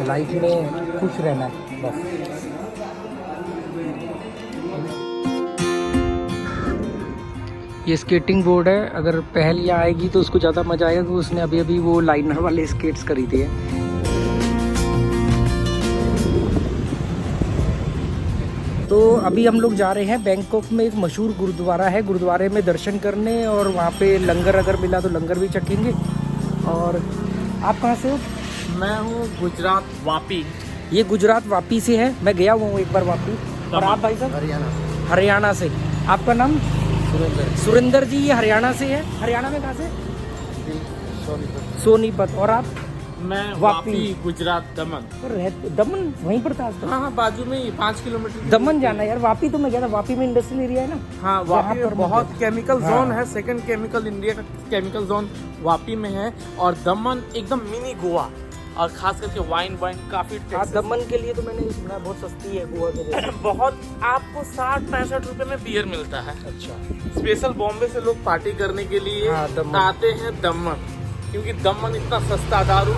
Life में खुश रहना है बस। ये स्केटिंग बोर्ड है, अगर पहल यहाँ आएगी तो उसको ज़्यादा मज़ा आएगा क्योंकि उसने अभी अभी वो लाइनर वाले स्केट्स खरीदे हैं। तो अभी हम लोग जा रहे हैं बैंकॉक में एक मशहूर गुरुद्वारा है, गुरुद्वारे में दर्शन करने और वहाँ पे लंगर अगर मिला तो लंगर भी चखेंगे। और आप कहाँ से हो? मैं हूँ गुजरात वापी। ये गुजरात वापी से है, मैं गया हुआ हूँ एक बार वापी। और आप भाई साहब? हरियाणा। हरियाणा से। आपका नाम? सुरेंद्र। सुरेंद्र जी, ये हरियाणा से है। हरियाणा में कहाँ से? सोनीपत। सोनीपत। और आप? मैं वापी। वापी गुजरात दमन। दमन वहीं पर था? हाँ, बाजू में ही 5 किलोमीटर। दमन जाना यार, वापी तो मैं गया था। वापी में इंडस्ट्रियल एरिया है ना? हाँ, वापी पर में बहुत केमिकल हाँ। जोन है। सेकंड केमिकल इंडिया का केमिकल जोन वापी में है। और दमन एकदम मिनी गोवा, और खास करके वाइन काफी दमन के लिए तो मैंने सुना बहुत सस्ती है गोवा के जैसे। बहुत आपको 60-65 रुपए में बियर मिलता है। अच्छा। स्पेशल बॉम्बे से लोग पार्टी करने के लिए हाँ, दमन। आते हैं दमन, क्योंकि दमन इतना सस्ता दारू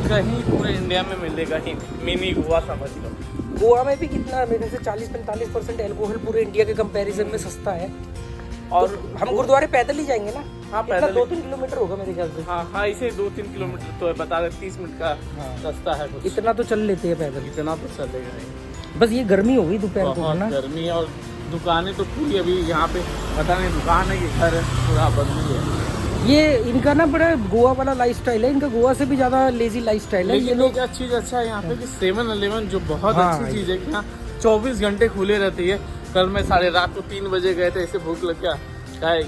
कहीं पूरे इंडिया में मिलेगा ही नहीं। मिनी गोवा समझ लो। गोवा में भी कितना, मेरे से 40-45% एल्कोहल पूरे इंडिया के कंपैरिजन में सस्ता है। और तो हम गुरुद्वारे पैदल ही जाएंगे ना? हाँ, पैदल 2-3 किलोमीटर होगा मेरे ख्याल से। हाँ, इसे 2-3 किलोमीटर तो है, बता रहे 30 मिनट का रास्ता है कुछ। इतना तो चल लेते हैं पैदल। इतना तो चलेगा नहीं। बस ये गर्मी हो गई दोपहर को बहुत ना। गर्मी है और दुकानें तो पूरी अभी यहाँ पे पता नहीं दुकान है कि घर है, पूरा बंद ही है। ये इनका ना बड़ा गोवा वाला लाइफस्टाइल है, इनका गोवा से भी ज्यादा लेजी लाइफस्टाइल है। ये लोग चीज अच्छा है यहाँ पे कि 7-Eleven जो बहुत हाँ, अच्छी चीज है कि यहाँ 24 घंटे खुले रहती है। कल मैं साढ़े रात को 3 बजे गए थे, ऐसे भूख लग गया।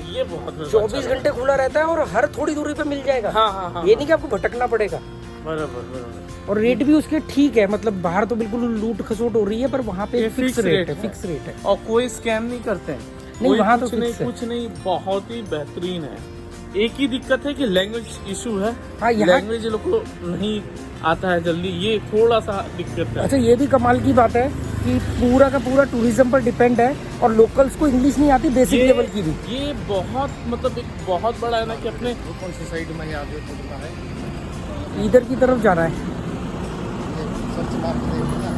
ये बहुत 24 घंटे खुला रहता है और हर थोड़ी दूरी पे मिल जाएगा। हाँ, ये नहीं कि आपको भटकना पड़ेगा। बराबर। और रेट भी उसके ठीक है, मतलब बाहर तो बिल्कुल लूट खसोट हो रही है, पर वहाँ पे फिक्स रेट है। फिक्स रेट है और कोई स्कैम नहीं करते हैं। नहीं, वहाँ तो कुछ नहीं, बहुत ही बेहतरीन है। एक ही दिक्कत है कि लैंग्वेज इशू है। हाँ, लैंग्वेज लोग को नहीं आता है जल्दी, ये थोड़ा सा दिक्कत है। अच्छा, ये भी कमाल की बात है कि पूरा का पूरा टूरिज्म पर डिपेंड है और लोकल्स को इंग्लिश नहीं आती बेसिक लेवल की भी। ये बहुत मतलब एक बहुत बड़ा है ना कि अपने कौन सी साइड में यहाँ पे खुलता है? इधर की तरफ जाना है। सर्च मार के देखना।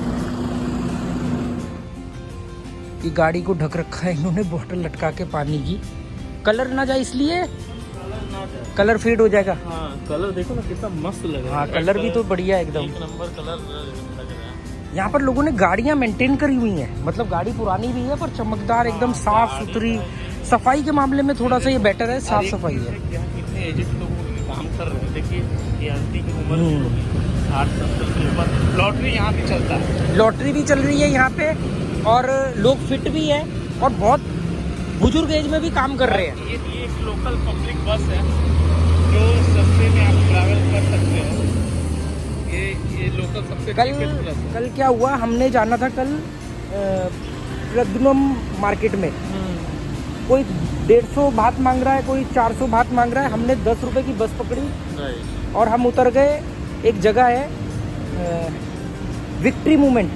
ये गाड़ी को ढक रखा है इन्होंने बोतल लटका के पानी की। कलर ना जाए इसलिए, कलर फेड हो जाएगा। हाँ, कलर देखो ना कितना मस्त लग रहा है। हाँ, कलर भी तो बढ़िया है एकदम। एक नंबर कलर लग रहा है। यहाँ पर लोगों ने गाड़ियाँ मेंटेन करी हुई हैं, मतलब गाड़ी पुरानी भी है पर चमकदार, एकदम साफ सुथरी। सफाई के मामले में थोड़ा सा ये बेटर है, साफ सफाई है। कितने एजेड लोग काम कर रहे हैं। देखिए ये आंटी की उम्र 60-70 के ऊपर। लॉटरी यहाँ भी चलता है। लॉटरी भी चल रही है यहाँ पे और लोग फिट भी है और बहुत बुजुर्ग एज में भी काम कर रहे हैं। ये एक लोकल पब्लिक बस है जो सस्ते में आप ट्रैवल कर सकते हैं। ये लोकल सबसे कल क्या हुआ, हमने जाना था कल प्रद्युम्न मार्केट में। कोई 150 बात मांग रहा है, कोई 400 बात मांग रहा है। हमने 10 रुपए की बस पकड़ी और हम उतर गए। एक जगह है विक्ट्री मूवमेंट,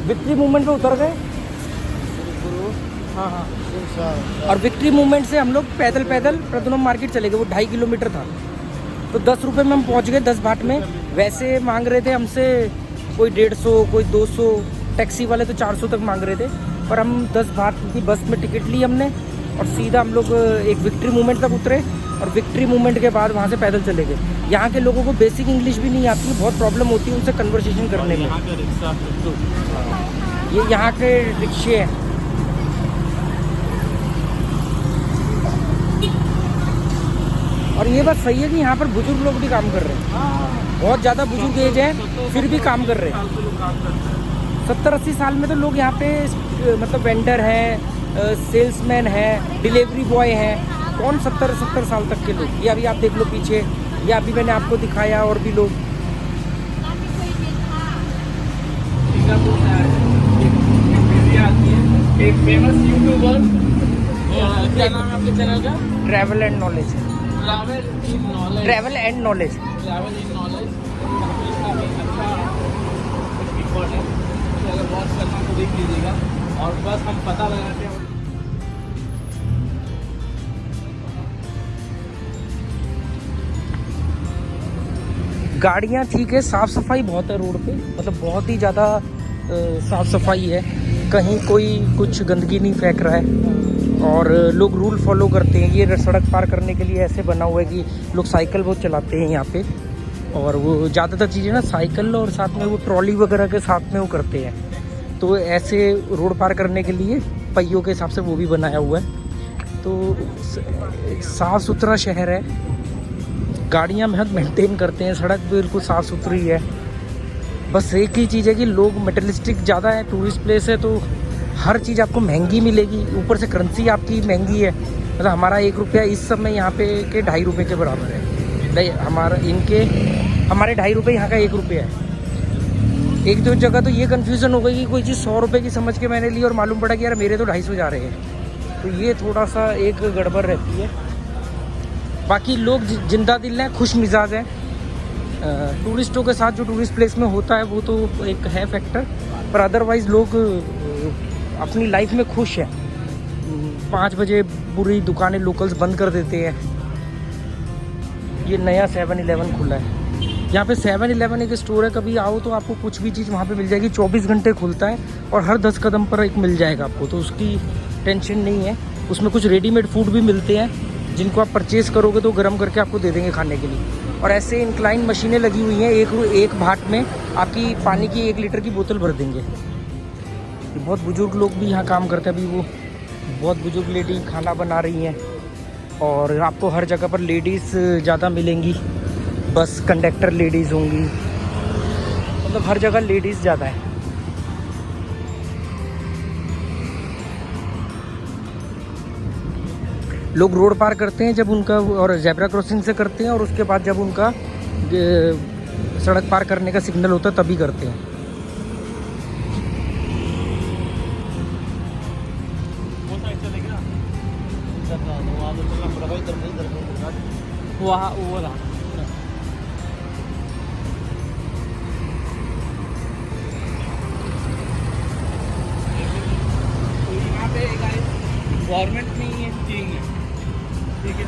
विक्ट्री मूवमेंट पे उतर गए। हाँ, और विक्ट्री मूवमेंट से हम लोग पैदल प्रद्युम्न मार्केट चले गए। वो 2.5 किलोमीटर था, तो 10 रुपए में हम पहुंच गए 10 बात में। वैसे मांग रहे थे हमसे कोई 150, कोई 200, टैक्सी वाले तो 400 तक मांग रहे थे। पर हम 10 बात की बस में टिकट ली हमने और सीधा हम लोग एक विक्ट्री मूवमेंट तक उतरे और विक्ट्री मूवमेंट के बाद वहाँ से पैदल चले गए। यहाँ के लोगों को बेसिक इंग्लिश भी नहीं आती, बहुत प्रॉब्लम होती है उनसे कन्वर्सेशन करने में। ये यहाँ के रिक्शे हैं। और ये बात सही है कि यहाँ पर बुजुर्ग लोग भी काम कर रहे हैं। बहुत ज़्यादा बुजुर्ग एज है फिर भी काम कर रहे हैं। 70-80 साल में तो लोग यहाँ पे मतलब वेंडर है, सेल्समैन है, डिलीवरी बॉय है। कौन 70 साल तक के लोग? ये अभी आप देख लो पीछे, ये अभी मैंने आपको दिखाया और भी लोग। एक फेमस यूट्यूबर, क्या नाम है आपके चैनल का? Travel and knowledge. Travel in knowledge. Travel and knowledge. Travel in knowledge काफी अच्छा रिकॉर्ड है। तो अगर वॉच करना तो देख लीजिएगा। और बस हम पता लगाते हैं। गाड़ियाँ ठीक है, साफ़ सफाई बहुत है रोड पे, मतलब बहुत ही ज़्यादा साफ़ सफाई है, कहीं कोई कुछ गंदगी नहीं फेंक रहा है और लोग रूल फॉलो करते हैं। ये सड़क पार करने के लिए ऐसे बना हुआ है कि लोग साइकिल बहुत चलाते हैं यहाँ पे, और वो ज़्यादातर चीज़ें ना साइकिल और साथ में वो ट्रॉली वगैरह के साथ में वो करते हैं। तो ऐसे रोड पार करने के लिए पहियों के हिसाब से वो भी बनाया हुआ है। तो साफ़ सुथरा शहर है, गाड़ियाँ बहुत मेंटेन करते हैं, सड़क बिल्कुल साफ़ सुथरी है। बस एक ही चीज़ है कि लोग मटेरियलिस्टिक ज़्यादा है, टूरिस्ट प्लेस है तो हर चीज़ आपको महंगी मिलेगी, ऊपर से करेंसी आपकी महंगी है। मतलब हमारा 1 रुपया इस समय यहाँ पे के 2.5 रुपये के बराबर है। नहीं, हमारे 2.5 रुपये यहाँ का 1 रुपया है। एक दो जगह तो ये कन्फ्यूज़न हो गई कि कोई चीज़ 100 रुपये की समझ के मैंने ली और मालूम पड़ा कि यार मेरे तो 250 जा रहे हैं। तो ये थोड़ा सा एक गड़बड़ रहती है। बाकी लोग जिंदा दिल हैं, खुश मिजाज हैं। टूरिस्टों के साथ जो टूरिस्ट प्लेस में होता है वो तो एक है फैक्टर, पर अदरवाइज़ लोग अपनी लाइफ में खुश हैं। 5 बजे बुरी दुकानें लोकल्स बंद कर देते हैं। ये नया 7-Eleven खुला है यहाँ पे। 7-Eleven एक स्टोर है, कभी आओ तो आपको कुछ भी चीज़ वहाँ पे मिल जाएगी। 24 घंटे खुलता है और हर 10 कदम पर एक मिल जाएगा आपको, तो उसकी टेंशन नहीं है। उसमें कुछ रेडीमेड फूड भी मिलते हैं जिनको आप परचेज़ करोगे तो गर्म करके आपको दे देंगे खाने के लिए। और ऐसे इंक्लाइन मशीनें लगी हुई हैं, एक भाट में आपकी पानी की 1 लीटर की बोतल भर देंगे। बहुत बुजुर्ग लोग भी यहाँ काम करते हैं। अभी वो बहुत बुजुर्ग लेडी खाना बना रही हैं और आपको हर जगह पर लेडीज़ ज़्यादा मिलेंगी। बस कंडक्टर लेडीज़ होंगी, मतलब हर जगह लेडीज़ ज़्यादा है। लोग रोड पार करते हैं जब उनका, और जेब्रा क्रॉसिंग से करते हैं, और उसके बाद जब उनका सड़क पार करने का सिग्नल होता है तभी करते हैं। वहाँ वो रहा गवर्नमेंट नहीं है, चीन है, ठीक है।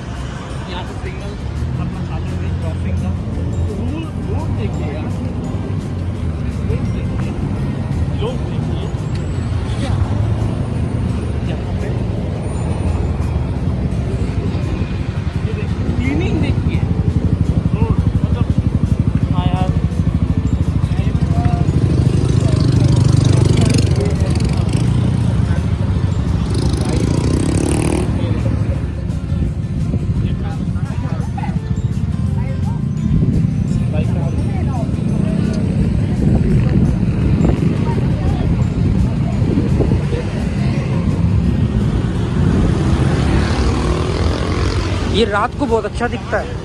यहाँ से सिग्नल अपना साधन में क्रॉसिंग का रूल रोड देखिए यार, रोड देखिए, लोग देखिए, ठीक है। यहाँ पे ये देखिए, क्लीनिंग देखिए, रोड मतलब हाँ यार ये रात को बहुत अच्छा दिखता है।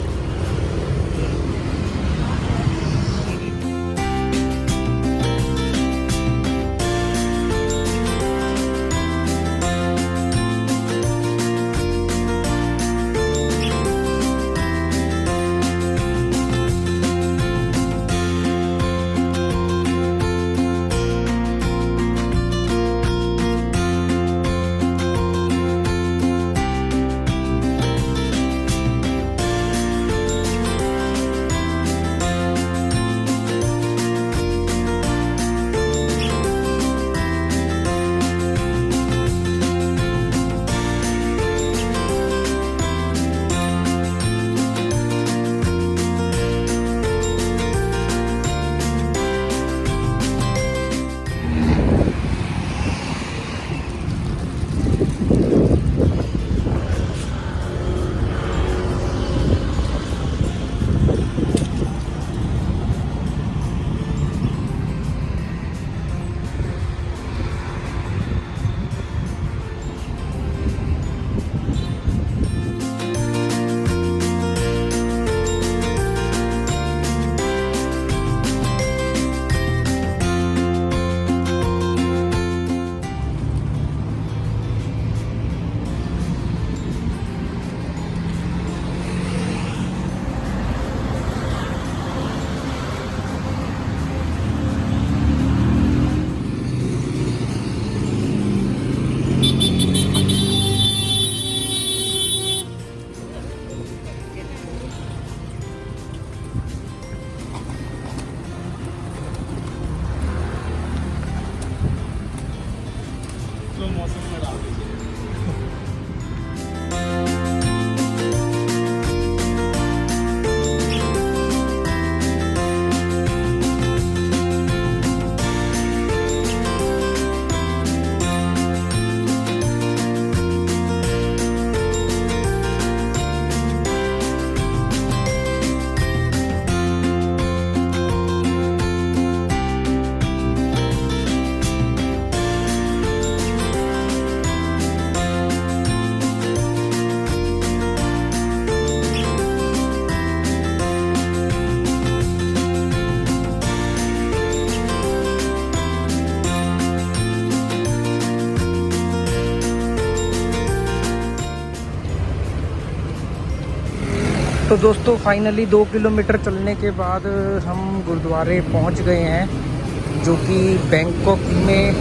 तो दोस्तों फाइनली 2 किलोमीटर चलने के बाद हम गुरुद्वारे पहुंच गए हैं, जो कि बैंकॉक में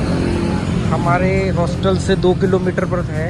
हमारे हॉस्टल से 2 किलोमीटर पर है।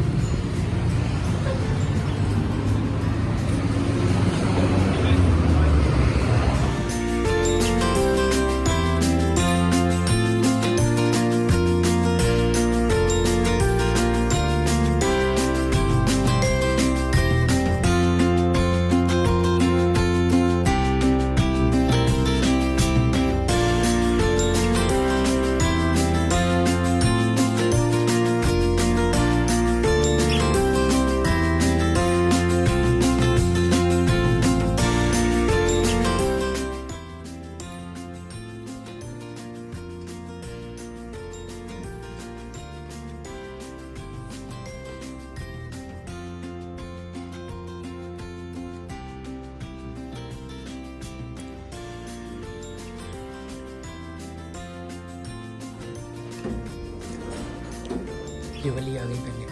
ये वाली आ गई पहले।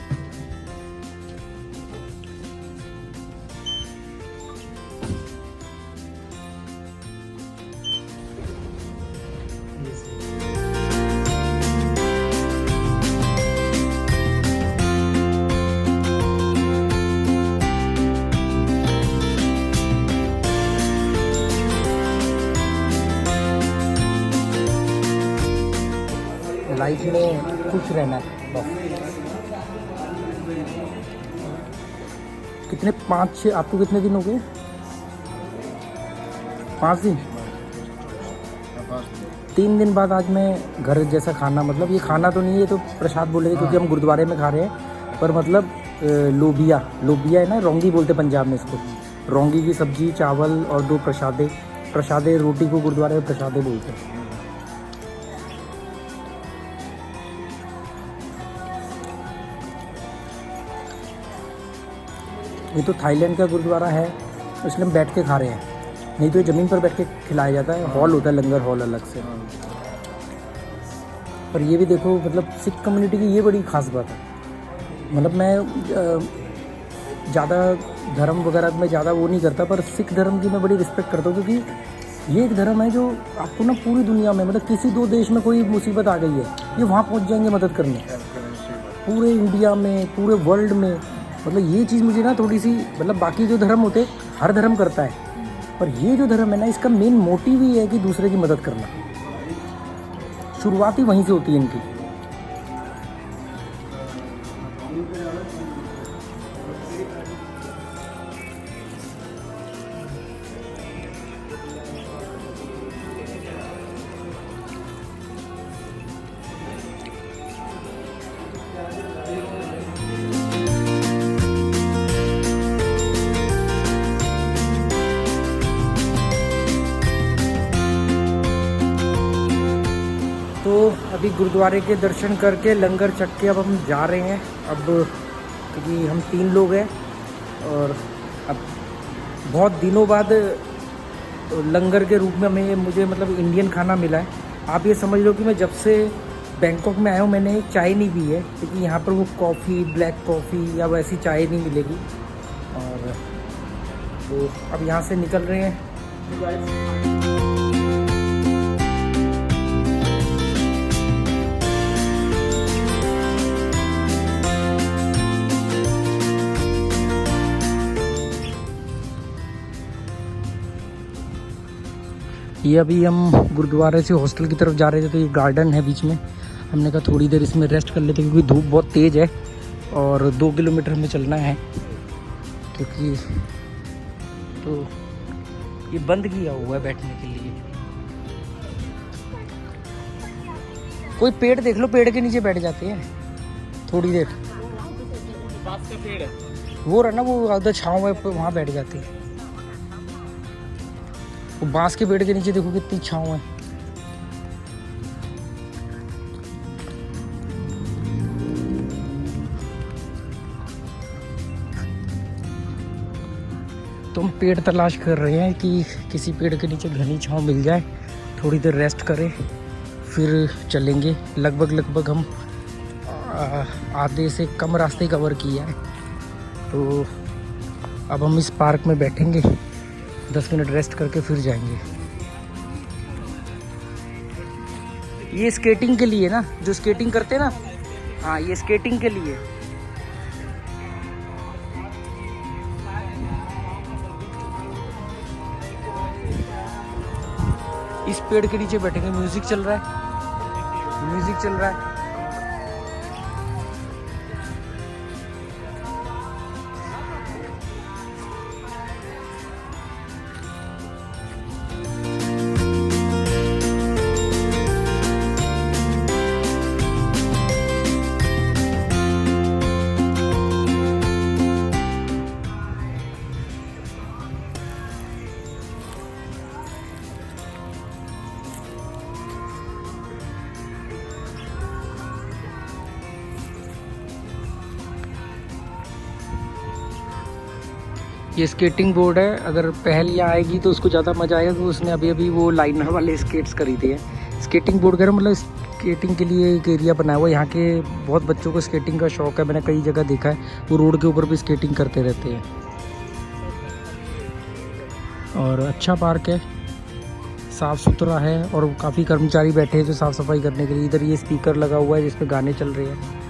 लाइफ में खुश रहना बस। कितने 5-6 आपको कितने दिन हो गए? 5 दिन। 3 दिन बाद आज मैं घर जैसा खाना, मतलब ये खाना तो नहीं है, ये तो प्रसाद बोले क्योंकि हम गुरुद्वारे में खा रहे हैं, पर मतलब लोबिया है ना, रोंगी बोलते पंजाब में इसको। रोंगी की सब्जी, चावल और 2 प्रसादे रोटी को गुरुद्वारे में प्रसादे बोलते हैं। ये तो थाईलैंड का गुरुद्वारा है, इसलिए हम बैठ के खा रहे हैं, नहीं तो ये ज़मीन पर बैठ के खिलाया जाता है। हॉल होता है, लंगर हॉल अलग से। पर ये भी देखो, मतलब सिख कम्युनिटी की ये बड़ी ख़ास बात है। मतलब मैं ज़्यादा धर्म वगैरह में ज़्यादा वो नहीं करता, पर सिख धर्म की मैं बड़ी रिस्पेक्ट करता हूँ, क्योंकि ये एक धर्म है जो आपको ना पूरी दुनिया में, मतलब किसी 2 देश में कोई मुसीबत आ गई है, ये वहाँ पहुँच जाएंगे मदद करने, पूरे इंडिया में, पूरे वर्ल्ड में। मतलब ये चीज़ मुझे ना थोड़ी सी, मतलब बाकी जो धर्म होते हर धर्म करता है, पर ये जो धर्म है ना, इसका मेन मोटिव ही है कि दूसरे की मदद करना। शुरुआत ही वहीं से होती है इनकी। तो अभी गुरुद्वारे के दर्शन करके लंगर चख के अब हम जा रहे हैं। अब क्योंकि हम 3 लोग हैं और अब बहुत दिनों बाद लंगर के रूप में मुझे मतलब इंडियन खाना मिला है। आप ये समझ लो कि मैं जब से बैंकॉक में आया हूँ मैंने चाय नहीं पी है, क्योंकि यहाँ पर वो कॉफ़ी, ब्लैक कॉफ़ी या वैसी चाय नहीं मिलेगी। और तो अब यहाँ से निकल रहे हैं। ये अभी हम गुरुद्वारे से हॉस्टल की तरफ जा रहे थे, तो ये गार्डन है बीच में। हमने कहा थोड़ी देर इसमें रेस्ट कर लेते, क्योंकि धूप बहुत तेज़ है और 2 किलोमीटर हमें चलना है, क्योंकि तो ये बंद किया हुआ है बैठने के लिए। कोई पेड़ देख लो, पेड़ के नीचे बैठ जाते हैं थोड़ी देर। बांस का पेड़ है वो रहा ना, वो उधर छाँव है, वहाँ बैठ जाते हैं। वो बांस के पेड़ के नीचे देखो कितनी छाँव है। तो हम पेड़ तलाश कर रहे हैं कि किसी पेड़ के नीचे घनी छाँव मिल जाए, थोड़ी देर रेस्ट करें, फिर चलेंगे। लगभग हम आधे से कम रास्ते कवर किया है। तो अब हम इस पार्क में बैठेंगे 10 मिनट रेस्ट करके फिर जाएंगे। ये स्केटिंग के लिए ना, जो स्केटिंग करते हैं ना, हाँ ये स्केटिंग के लिए। इस पेड़ के नीचे बैठेंगे, म्यूजिक चल रहा है, म्यूजिक चल रहा है। ये स्केटिंग बोर्ड है, अगर पहल यहाँ आएगी तो उसको ज़्यादा मज़ा आएगा, क्योंकि उसने अभी अभी वो लाइनर वाले स्केट्स खरीदे हैं। स्केटिंग बोर्ड कह रहा हूँ, मतलब स्केटिंग के लिए एक एरिया बनाया हुआ है। यहाँ के बहुत बच्चों को स्केटिंग का शौक है, मैंने कई जगह देखा है, वो रोड के ऊपर भी स्केटिंग करते रहते हैं। और अच्छा पार्क है, साफ़ सुथरा है, और काफ़ी कर्मचारी बैठे हैं जो साफ़ सफाई करने के लिए। इधर ये स्पीकर लगा हुआ है जिस पे गाने चल रहे हैं।